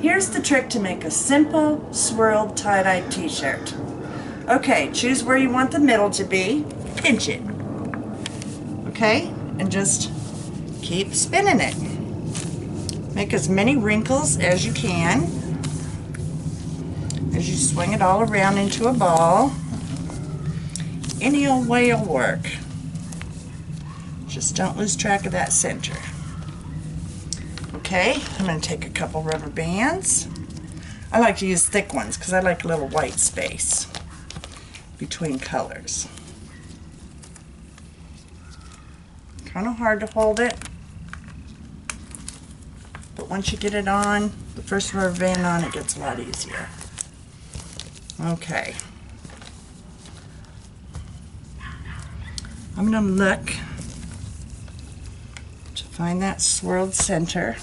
Here's the trick to make a simple swirled tie-dye t-shirt. Okay, choose where you want the middle to be, pinch it. Okay, and just keep spinning it. Make as many wrinkles as you can as you swing it all around into a ball. Any old way will work. Just don't lose track of that center. Okay, I'm going to take a couple rubber bands. I like to use thick ones because I like a little white space between colors. Kind of hard to hold it, but once you get it on, the first rubber band on, it gets a lot easier. Okay. I'm going to look to find that swirled center.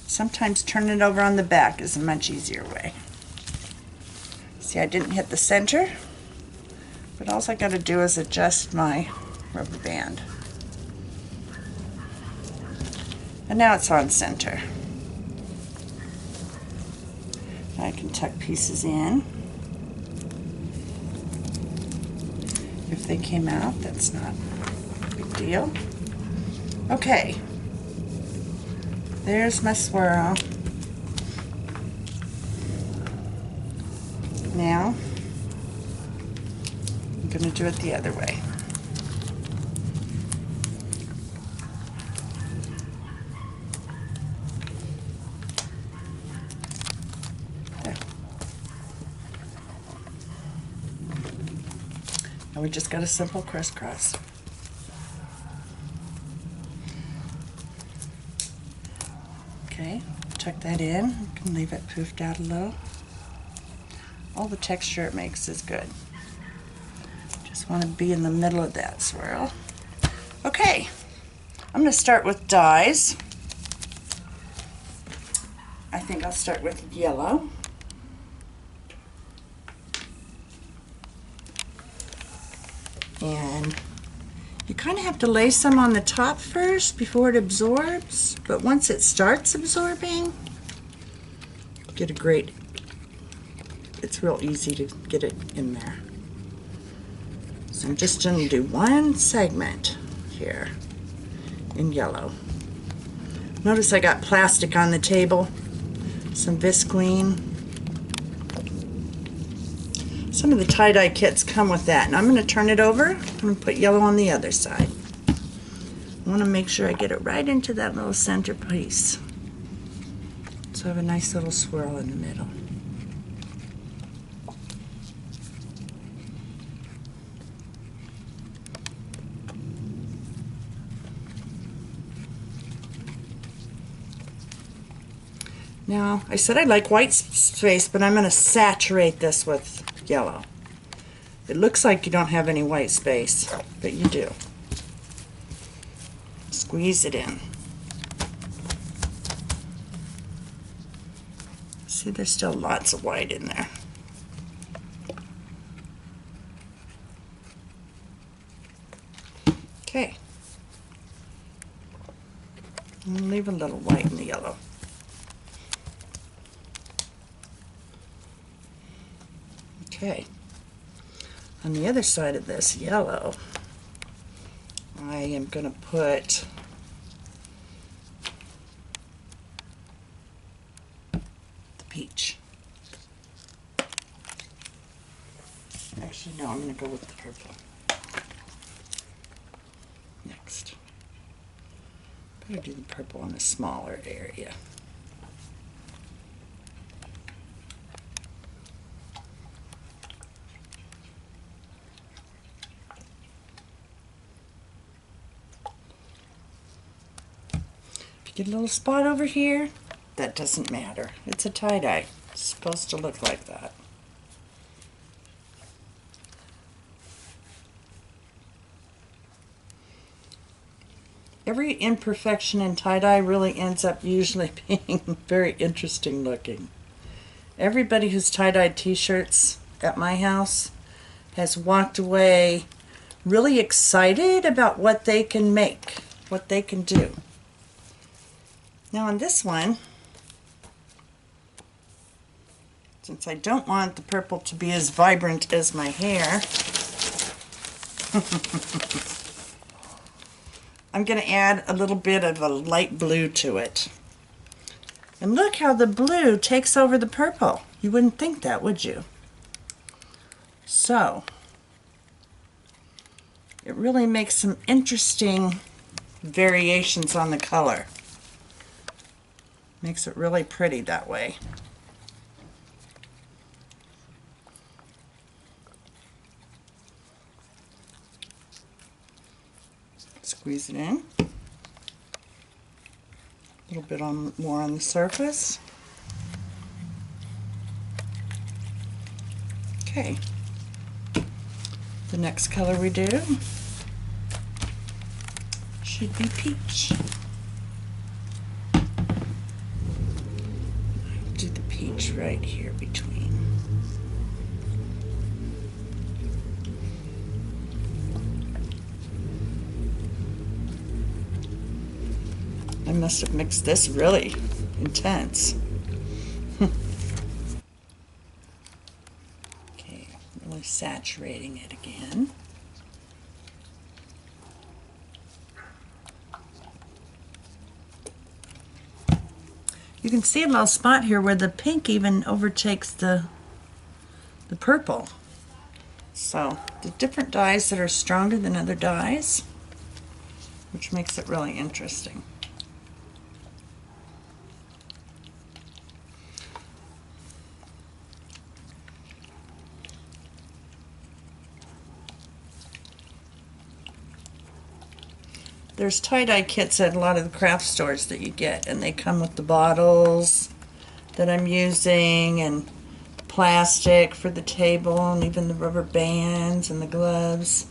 Sometimes turning it over on the back is a much easier way. See, I didn't hit the center, but all I got to do is adjust my rubber band. And now it's on center. I can tuck pieces in. If they came out, that's not a big deal. Okay, there's my swirl. Now, I'm going to do it the other way. There. Now we just got a simple crisscross. Okay, tuck that in. You can leave it poofed out a little. All the texture it makes is good. Just want to be in the middle of that swirl. Okay, I'm going to start with dyes. I think I'll start with yellow. And you kind of have to lay some on the top first before it absorbs, but once it starts absorbing, you get a great, it's real easy to get it in there. So I'm just going to do one segment here in yellow. Notice I got plastic on the table, some Visqueen. Some of the tie-dye kits come with that. And I'm going to turn it over and put yellow on the other side. I want to make sure I get it right into that little center piece. So I have a nice little swirl in the middle. Now, I said I like white space, but I'm going to saturate this with yellow. It looks like you don't have any white space, but you do. Squeeze it in. See, there's still lots of white in there. Okay. I'm going to leave a little white in the yellow. Okay, on the other side of this yellow, I am going to put the peach. Actually, no, I'm going to go with the purple. Next. Better do the purple in a smaller area. Get a little spot over here, that doesn't matter. It's a tie-dye. It's supposed to look like that. Every imperfection in tie-dye really ends up usually being very interesting looking. Everybody who's tie-dyed t-shirts at my house has walked away really excited about what they can make, what they can do. Now on this one, Since I don't want the purple to be as vibrant as my hair, I'm going to add a little bit of a light blue to it. And look how the blue takes over the purple. You wouldn't think that, would you? So, it really makes some interesting variations on the color. Makes it really pretty that way. Squeeze it in. A little bit more on the surface. Okay. The next color we do should be peach. Do the peach right here between. I must have mixed this really intense. Okay, really saturating it again. You can see a little spot here where the pink even overtakes the purple. So the different dyes that are stronger than other dyes, which makes it really interesting. There's tie-dye kits at a lot of the craft stores that you get, and they come with the bottles that I'm using and plastic for the table and even the rubber bands and the gloves.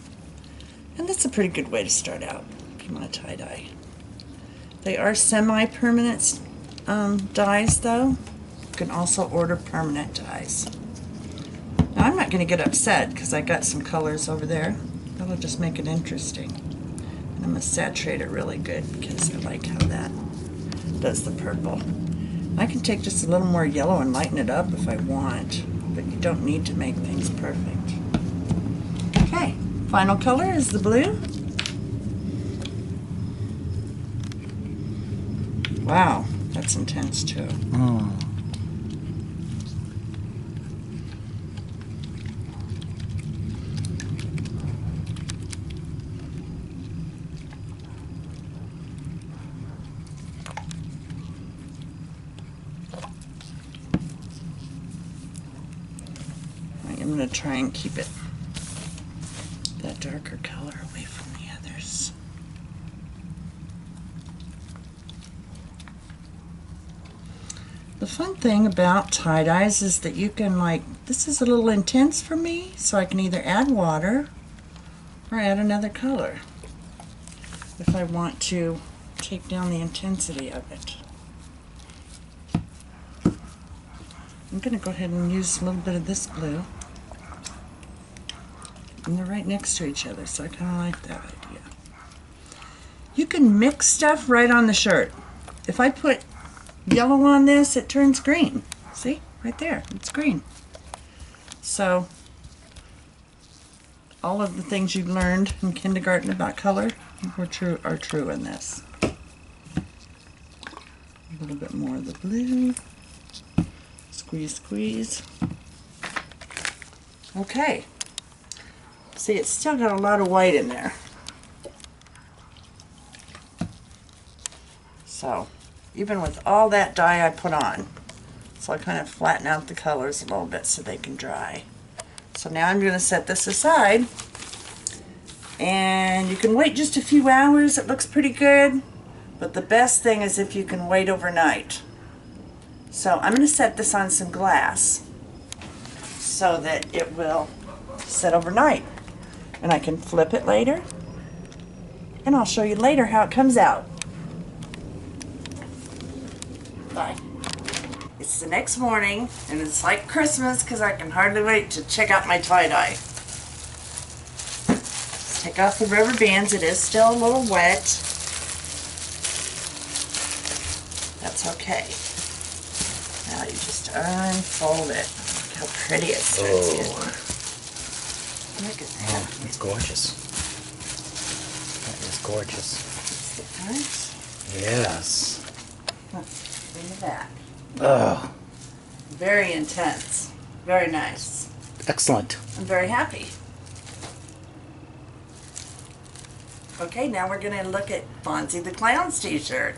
And that's a pretty good way to start out if you want to tie-dye. They are semi-permanent dyes though. You can also order permanent dyes. Now I'm not going to get upset because I got some colors over there. That'll just make it interesting. I'm going to saturate it really good because I like how that does the purple. I can take just a little more yellow and lighten it up if I want, but you don't need to make things perfect. Okay, final color is the blue. Wow, that's intense too. I'm going to try and keep it that darker color away from the others. The fun thing about tie-dyes is that you can, like, this is a little intense for me, so I can either add water or add another color if I want to take down the intensity of it. I'm going to go ahead and use a little bit of this blue. And they're right next to each other, so I kind of like that idea. You can mix stuff right on the shirt. If I put yellow on this, it turns green. See? Right there. It's green. So, all of the things you learned in kindergarten about color are true in this. A little bit more of the blue. Squeeze, squeeze. Okay. See, it's still got a lot of white in there. So, even with all that dye I put on, so I kind of flatten out the colors a little bit so they can dry. So now I'm going to set this aside, and you can wait just a few hours. It looks pretty good, but the best thing is if you can wait overnight. So I'm going to set this on some glass so that it will set overnight. And I can flip it later, and I'll show you later how it comes out. Bye. It's the next morning, and it's like Christmas because I can hardly wait to check out my tie-dye. Take off the rubber bands. It is still a little wet. That's okay. Now you just unfold it. how pretty it starts getting. Look at that. Oh, it's gorgeous. That is gorgeous. That's the front. Yes. Look at that. Oh, Very intense. Very nice. excellent. I'm very happy. Okay, now we're going to look at Fonzie the Clown's t-shirt.